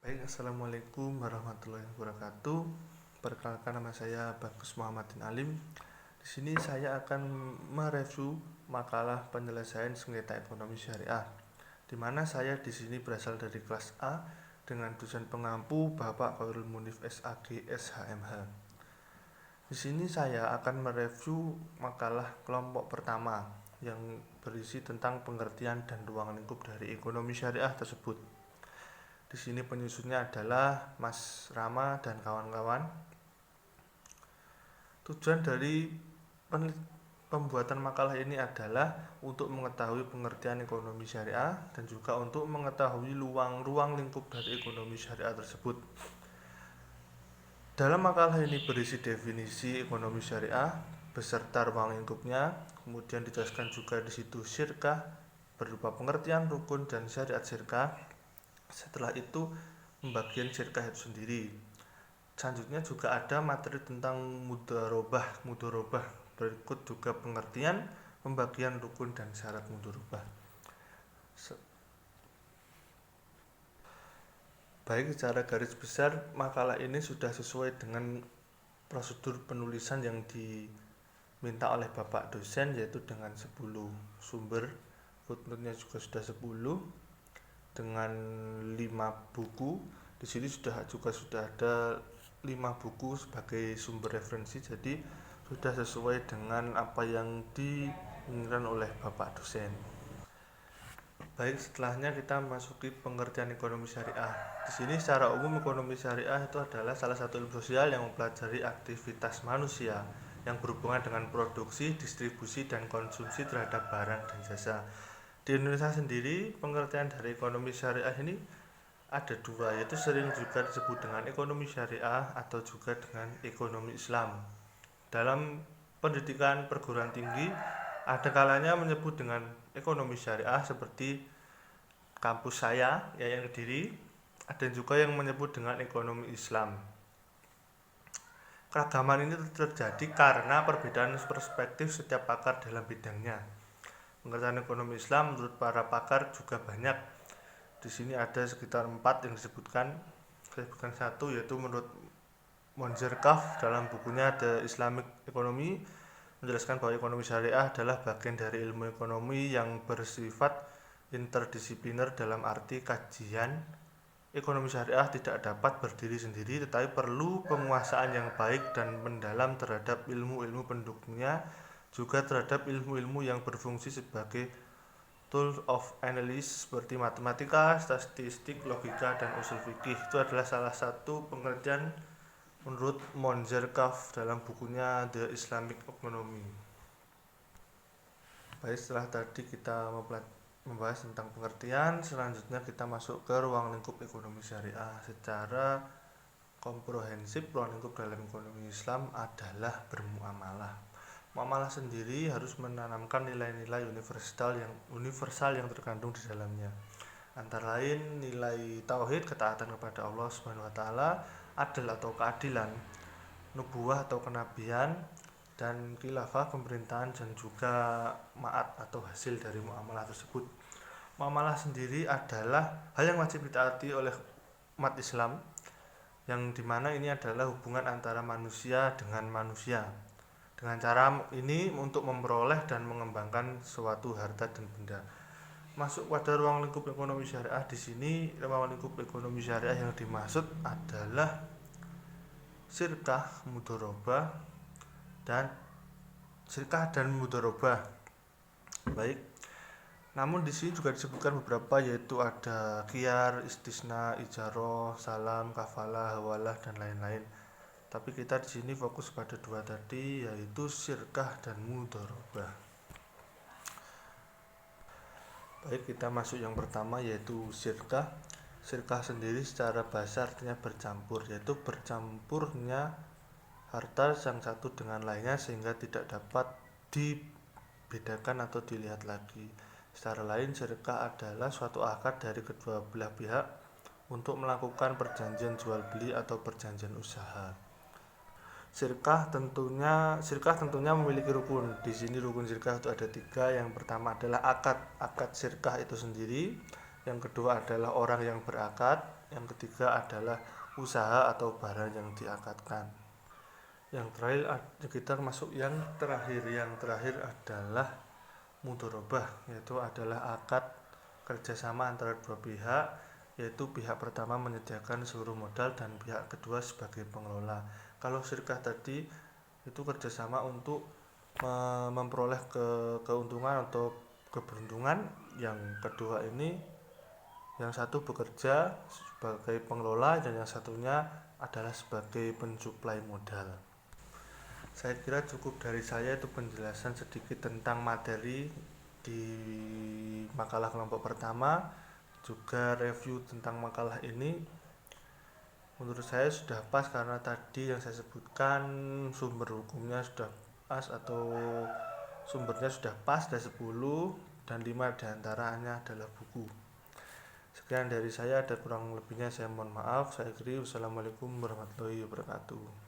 Baik, assalamualaikum warahmatullahi wabarakatuh. Perkenalkan, nama saya Bagus Muhammadin Alim. Di sini saya akan mereview makalah penyelesaian sengketa ekonomi syariah, di mana saya di sini berasal dari kelas A dengan dosen pengampu Bapak Khairul Munif SAG SHMH. Di sini saya akan mereview makalah kelompok pertama yang berisi tentang pengertian dan ruang lingkup dari ekonomi syariah tersebut. Di sini penyusunnya adalah Mas Rama dan kawan-kawan. Tujuan dari pembuatan makalah ini adalah untuk mengetahui pengertian ekonomi syariah dan juga untuk mengetahui ruang lingkup dari ekonomi syariah tersebut. Dalam makalah ini berisi definisi ekonomi syariah beserta ruang lingkupnya, kemudian dijelaskan juga di situ syirkah berupa pengertian rukun dan syariat syirkah. Setelah itu pembagian syirkah itu sendiri. Selanjutnya juga ada materi tentang mudharobah. Berikut juga pengertian, pembagian rukun dan syarat mudharobah. Baik, secara garis besar makalah ini sudah sesuai dengan prosedur penulisan yang diminta oleh Bapak dosen, yaitu dengan 10 sumber. Footnote-nya juga sudah 10 dengan 5 buku. Di sini sudah ada 5 buku sebagai sumber referensi, jadi sudah sesuai dengan apa yang diinginkan oleh Bapak dosen. Baik, setelahnya kita masuki pengertian ekonomi syariah. Di sini secara umum ekonomi syariah itu adalah salah satu ilmu sosial yang mempelajari aktivitas manusia yang berhubungan dengan produksi, distribusi, dan konsumsi terhadap barang dan jasa. Di Indonesia sendiri, pengertian dari ekonomi syariah ini ada dua, yaitu sering juga disebut dengan ekonomi syariah atau juga dengan ekonomi Islam. Dalam pendidikan perguruan tinggi, ada kalanya menyebut dengan ekonomi syariah seperti kampus saya, yang Kediri. Ada juga yang menyebut dengan ekonomi Islam. Keragaman ini terjadi karena perbedaan perspektif setiap pakar dalam bidangnya. Pengertian ekonomi Islam menurut para pakar juga banyak. Di sini ada sekitar 4 yang disebutkan. Saya sebutkan satu, yaitu menurut Monzerkaf dalam bukunya The Islamic Economy menjelaskan bahwa ekonomi syariah adalah bagian dari ilmu ekonomi yang bersifat interdisipliner, dalam arti kajian ekonomi syariah tidak dapat berdiri sendiri tetapi perlu penguasaan yang baik dan mendalam terhadap ilmu-ilmu pendukungnya, juga terhadap ilmu-ilmu yang berfungsi sebagai tool of analysis seperti matematika, statistik, logika, dan usul fikih. Itu adalah salah satu pengertian menurut Monzerkaf dalam bukunya The Islamic Economy. Baik, setelah tadi kita membahas tentang pengertian, selanjutnya kita masuk ke ruang lingkup ekonomi syariah. Secara komprehensif, ruang lingkup dalam ekonomi Islam adalah bermuamalah. Muamalah sendiri harus menanamkan nilai-nilai universal yang terkandung di dalamnya. Antara lain nilai tauhid, ketaatan kepada Allah Subhanahu wa taala, adil atau keadilan, nubuwah atau kenabian, dan khilafah pemerintahan, dan juga ma'at atau hasil dari muamalah tersebut. Muamalah sendiri adalah hal yang wajib ditaati oleh umat Islam, yang dimana ini adalah hubungan antara manusia dengan manusia. Dengan cara ini untuk memperoleh dan mengembangkan suatu harta dan benda. Masuk pada ruang lingkup ekonomi syariah, di sini ruang lingkup ekonomi syariah yang dimaksud adalah syirkah dan mudharobah. Baik. Namun di sini juga disebutkan beberapa, yaitu ada khiyar, istisna, ijarah, salam, kafalah, hawalah, dan lain-lain. Tapi kita di sini fokus pada dua tadi, yaitu syirkah dan mudharobah. Baik, kita masuk yang pertama, yaitu syirkah. Syirkah sendiri secara bahasa artinya bercampur, yaitu bercampurnya harta yang satu dengan lainnya sehingga tidak dapat dibedakan atau dilihat lagi. Secara lain, syirkah adalah suatu akad dari kedua belah pihak untuk melakukan perjanjian jual beli atau perjanjian usaha. Syirkah tentunya memiliki rukun. Di sini rukun syirkah itu ada 3. Yang pertama adalah akad syirkah itu sendiri. Yang kedua adalah orang yang berakad. Yang ketiga adalah usaha atau barang yang diakadkan. Yang terakhir kita masuk yang terakhir. Yang terakhir adalah mudharabah, yaitu adalah akad kerjasama antara dua pihak, yaitu pihak pertama menyediakan seluruh modal dan pihak kedua sebagai pengelola. Kalau syirkah tadi itu kerjasama untuk memperoleh keuntungan atau keberuntungan. Yang kedua ini, yang satu bekerja sebagai pengelola dan yang satunya adalah sebagai pensuplai modal. Saya kira cukup dari saya, itu penjelasan sedikit tentang materi di makalah kelompok pertama, juga review tentang makalah ini. Menurut saya sudah pas karena tadi yang saya sebutkan sumber hukumnya sudah pas, atau sumbernya sudah pas, ada 10 dan 5 diantaranya adalah buku. Sekian dari saya, ada kurang lebihnya saya mohon maaf. Saya akhiri, wassalamualaikum warahmatullahi wabarakatuh.